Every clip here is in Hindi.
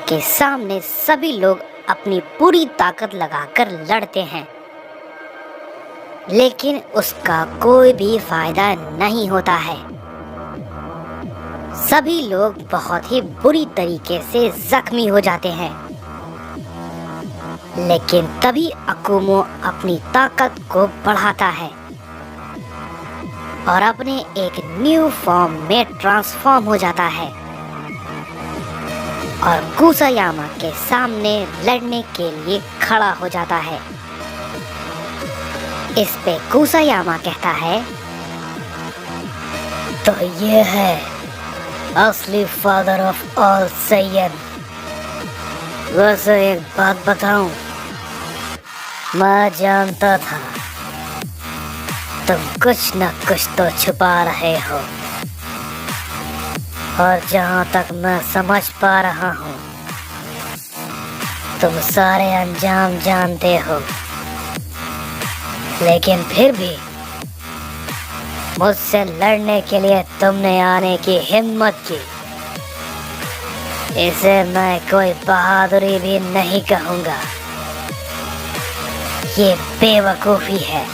के सामने सभी लोग अपनी पूरी ताकत लगाकर लड़ते हैं, लेकिन उसका कोई भी फायदा नहीं होता है। सभी लोग बहुत ही बुरी तरीके से जख्मी हो जाते हैं। लेकिन तभी अकुमो अपनी ताकत को बढ़ाता है और अपने एक न्यू फॉर्म में ट्रांसफॉर्म हो जाता है और कुसायामा के सामने लड़ने के लिए खड़ा हो जाता है। इस पे कुसायामा कहता है, तो ये है असली फादर ऑफ ऑल सैयन। वैसे एक बात बताऊं, मैं जानता था तुम कुछ न कुछ तो छुपा रहे हो, और जहां तक मैं समझ पा रहा हूं, तुम सारे अंजाम जानते हो, लेकिन फिर भी मुझसे लड़ने के लिए तुमने आने की हिम्मत की। इसे मैं कोई बहादुरी भी नहीं कहूँगा, ये बेवकूफ़ी है।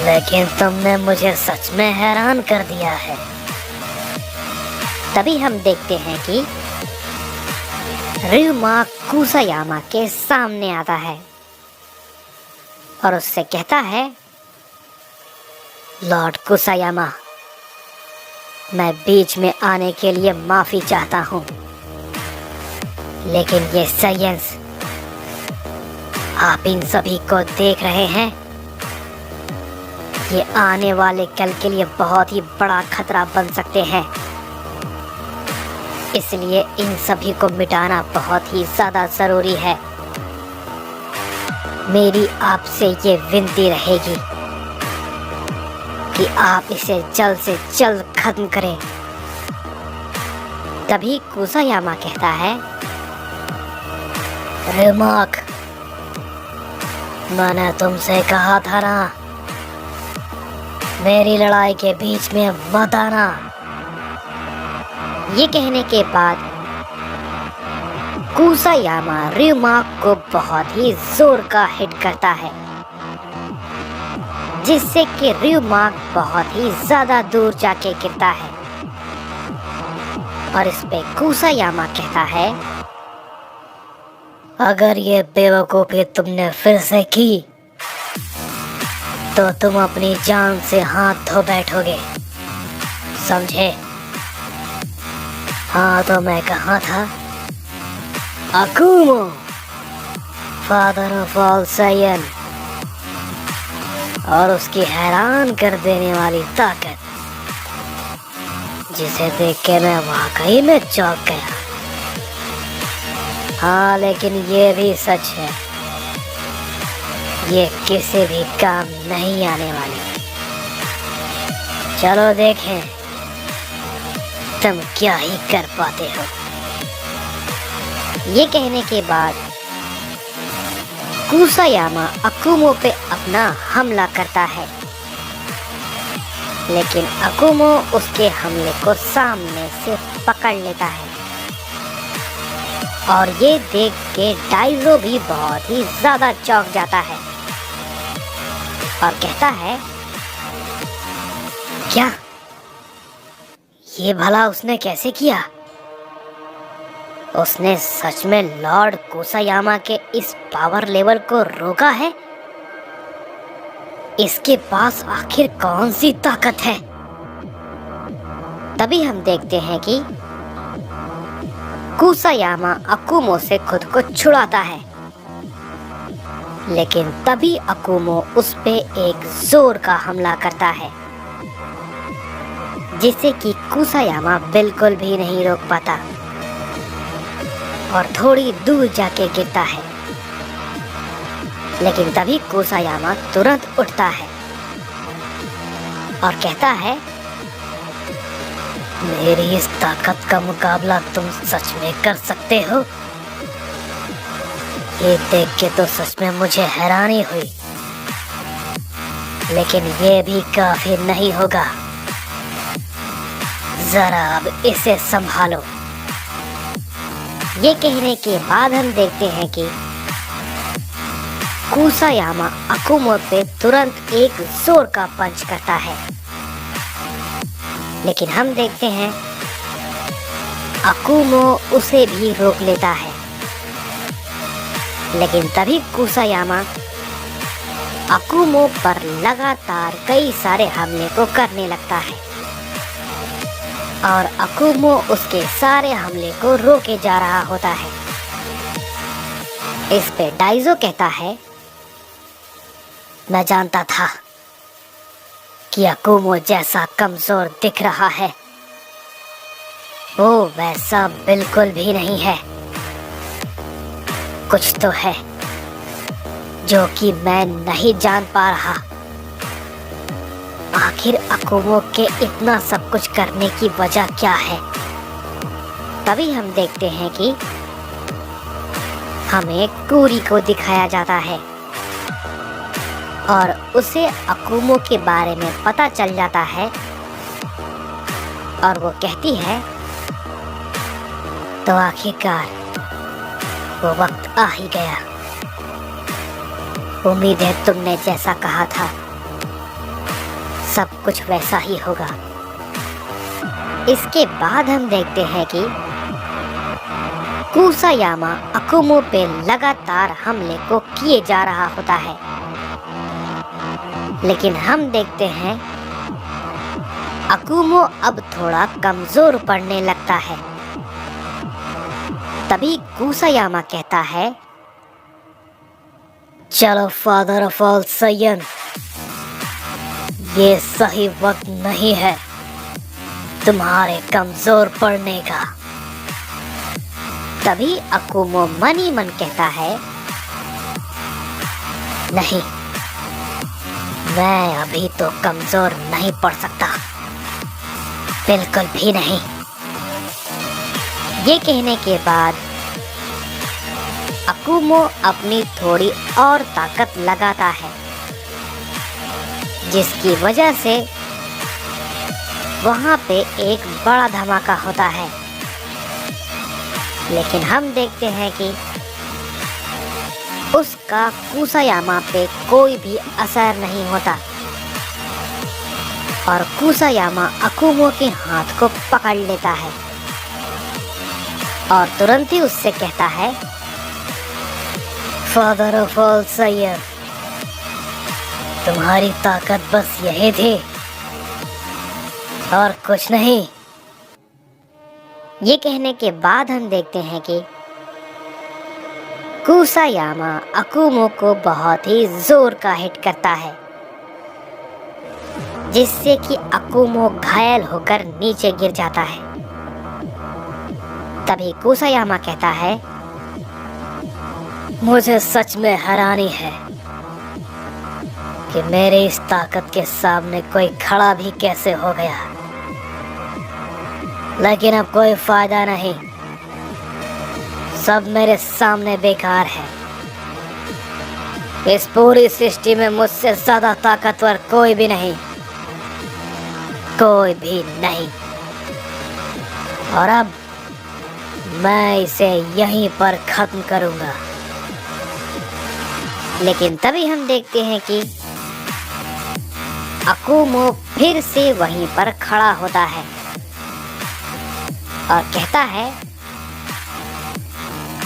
लेकिन तुमने मुझे सच में हैरान कर दिया है। तभी हम देखते हैं कि ryuma कुसायामा के सामने आता है और उससे कहता है, लॉर्ड कुसायामा, मैं बीच में आने के लिए माफी चाहता हूँ, लेकिन ये साइंस, आप इन सभी को देख रहे हैं, ये आने वाले कल के लिए बहुत ही बड़ा खतरा बन सकते हैं। इसलिए इन सभी को मिटाना बहुत ही ज्यादा जरूरी है। मेरी आपसे ये विनती रहेगी कि आप इसे जल्द से जल्द खत्म करें। तभी कुसायामा कहता है, रिमार्क, मैंने तुमसे कहा था ना, मेरी लड़ाई के बीच में मत आना। ये कहने के बाद कुसायामा ryuma को बहुत ही जोर का हिट करता है, जिससे कि ryuma बहुत ही ज्यादा दूर जाके गिरता है। और इस पे कुसायामा कहता है, अगर ये बेवकूफी तुमने फिर से की तो तुम अपनी जान से हाथ धो बैठोगे, समझे? हाँ, तो मैं कहाँ था? अकुमो, फादर ऑफ ऑल सैयन, और उसकी हैरान कर देने वाली ताकत, जिसे देख के मैं वाकई में चौंक गया। हाँ, लेकिन ये भी सच है, ये किसी भी काम नहीं आने वाली। चलो देखें तुम क्या ही कर पाते हो। ये कहने के बाद कुसायामा अकुमो पे अपना हमला करता है, लेकिन अकुमो उसके हमले को सामने से पकड़ लेता है। और ये देख के डाइजो भी बहुत ही ज्यादा चौंक जाता है और कहता है, क्या ये भला उसने कैसे किया? उसने सच में लॉर्ड कुसायामा के इस पावर लेवल को रोका है? इसके पास आखिर कौन सी ताकत है? तभी हम देखते हैं कि कुसायामा अकुमो से खुद को छुड़ाता है, लेकिन तभी अकुमो उस पे एक जोर का हमला करता है, जिसे कि कुसायामा बिल्कुल भी नहीं रोक पाता और थोड़ी दूर जाके गिरता है। लेकिन तभी कुसायामा तुरंत उठता है और कहता है, मेरी इस ताकत का मुकाबला तुम सच में कर सकते हो? ये देख के तो सच में मुझे हैरानी हुई, लेकिन ये भी काफी नहीं होगा। जरा अब इसे संभालो। ये कहने के बाद हम देखते हैं कि कुसायामा अकुमो पे तुरंत एक जोर का पंच करता है, लेकिन हम देखते हैं अकुमो उसे भी रोक लेता है। लेकिन तभी कुसायामा अकुमो पर लगातार कई सारे हमले को करने लगता है और अकुमो उसके सारे हमले को रोके जा रहा होता है। इस पे डाइजो कहता है, मैं जानता था कि अकुमो जैसा कमजोर दिख रहा है, वो वैसा बिल्कुल भी नहीं है। कुछ तो है जो कि मैं नहीं जान पा रहा। आखिर अकुमो के इतना सब कुछ करने की वजह क्या है? तभी हम देखते हैं कि हमें कूरी को दिखाया जाता है और उसे अकुमो के बारे में पता चल जाता है और वो कहती है, तो आखिरकार वो वक्त आ ही गया। उम्मीद है तुमने जैसा कहा था सब कुछ वैसा ही होगा। इसके बाद हम देखते हैं कि कुसायामा अकुमो पे लगातार हमले को किए जा रहा होता है, लेकिन हम देखते हैं अकुमो अब थोड़ा कमजोर पड़ने लगता है। तभी कुसायामा कहता है, चलो फादर ऑफ ऑल सैयन, ये सही वक्त नहीं है तुम्हारे कमजोर पड़ने का। तभी अकुमो मन ही मन कहता है, नहीं, मैं अभी तो कमजोर नहीं पड़ सकता, बिल्कुल भी नहीं। ये कहने के बाद अकुमो अपनी थोड़ी और ताकत लगाता है, जिसकी वजह से वहां पे एक बड़ा धमाका होता है। लेकिन हम देखते हैं कि उसका कुसायामा पे कोई भी असर नहीं होता और कुसायामा अकुमो के हाथ को पकड़ लेता है और तुरंत ही उससे कहता है, फादर ऑफ ऑल सैयद, तुम्हारी ताकत बस यही थी और कुछ नहीं। ये कहने के बाद हम देखते हैं कि कुसायामा अकुमो को बहुत ही जोर का हिट करता है, जिससे कि अकुमो घायल होकर नीचे गिर जाता है। तभी कुसायामा कहता है, मुझे सच में हैरानी है कि मेरी इस ताकत के सामने कोई खड़ा भी कैसे हो गया, लेकिन अब कोई फायदा नहीं, सब मेरे सामने बेकार है। इस पूरी सृष्टि में मुझसे ज्यादा ताकतवर कोई भी नहीं, कोई भी नहीं। और अब मैं इसे यहीं पर खत्म करूंगा। लेकिन तभी हम देखते हैं कि अकुमो फिर से वहीं पर खड़ा होता है और कहता है,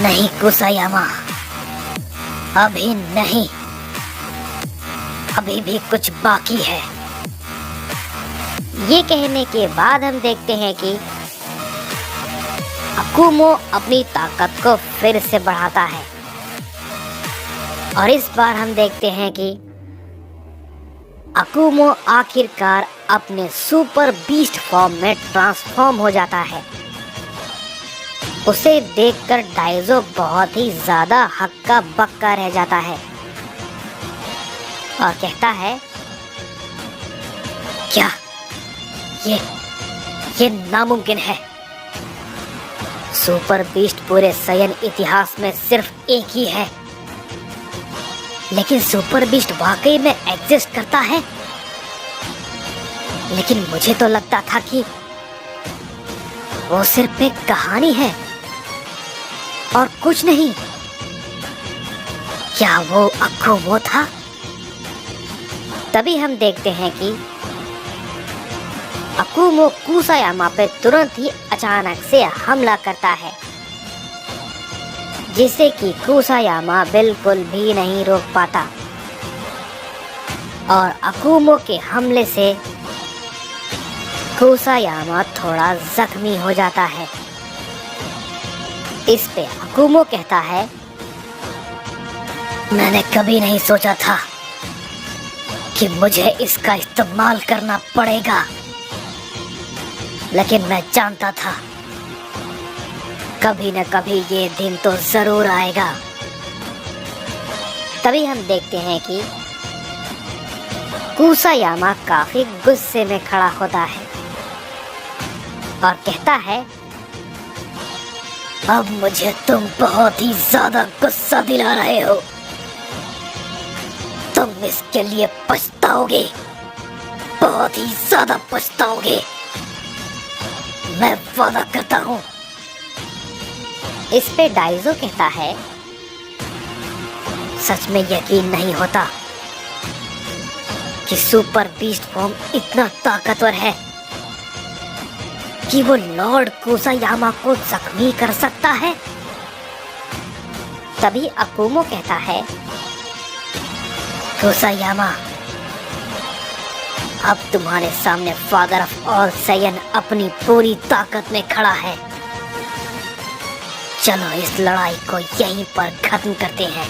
नहीं कुसायामा, अभी नहीं, अभी भी कुछ बाकी है। ये कहने के बाद हम देखते हैं कि अकुमो अपनी ताकत को फिर से बढ़ाता है और इस बार हम देखते हैं कि अकुमो आखिरकार अपने सुपर बीस्ट फॉर्म में ट्रांसफॉर्म हो जाता है। उसे देखकर डाइजो बहुत ही ज्यादा हक्का बक्का रह जाता है और कहता है, क्या ये नामुमकिन है। सुपर बीस्ट पूरे सैयन इतिहास में सिर्फ एक ही है, लेकिन सुपर बीस्ट वाकई में एग्जिस्ट करता है। लेकिन मुझे तो लगता था कि वो सिर्फ एक कहानी है। और कुछ नहीं। क्या वो अकुमो था? तभी हम देखते हैं कि अकुमो कुसायामा पे तुरंत ही अचानक से हमला करता है, जिसे कि कुसायामा बिल्कुल भी नहीं रोक पाता और अकुमो के हमले से कुसायामा थोड़ा जख्मी हो जाता है। इस पे अकुमो कहता है, मैंने कभी नहीं सोचा था कि मुझे इसका इस्तेमाल करना पड़ेगा, लेकिन मैं जानता था कभी न कभी ये दिन तो जरूर आएगा। तभी हम देखते हैं कि कुसायामा काफी गुस्से में खड़ा होता है और कहता है, अब मुझे तुम बहुत ही ज्यादा गुस्सा दिला रहे हो। तुम इसके लिए पछताओगे, बहुत ही ज्यादा पछताओगे, मैं वादा करता हूँ। इस पे डाइजो कहता है, सच में यकीन नहीं होता कि सुपर बीस्ट फॉर्म इतना ताकतवर है कि वो लॉर्ड कुसायामा को जख्मी कर सकता है। तभी अकुमो कहता है, कुसायामा, अब तुम्हारे सामने फादर ऑफ ऑल सैयन अपनी पूरी ताकत में खड़ा है। चलो इस लड़ाई को यहीं पर खत्म करते हैं।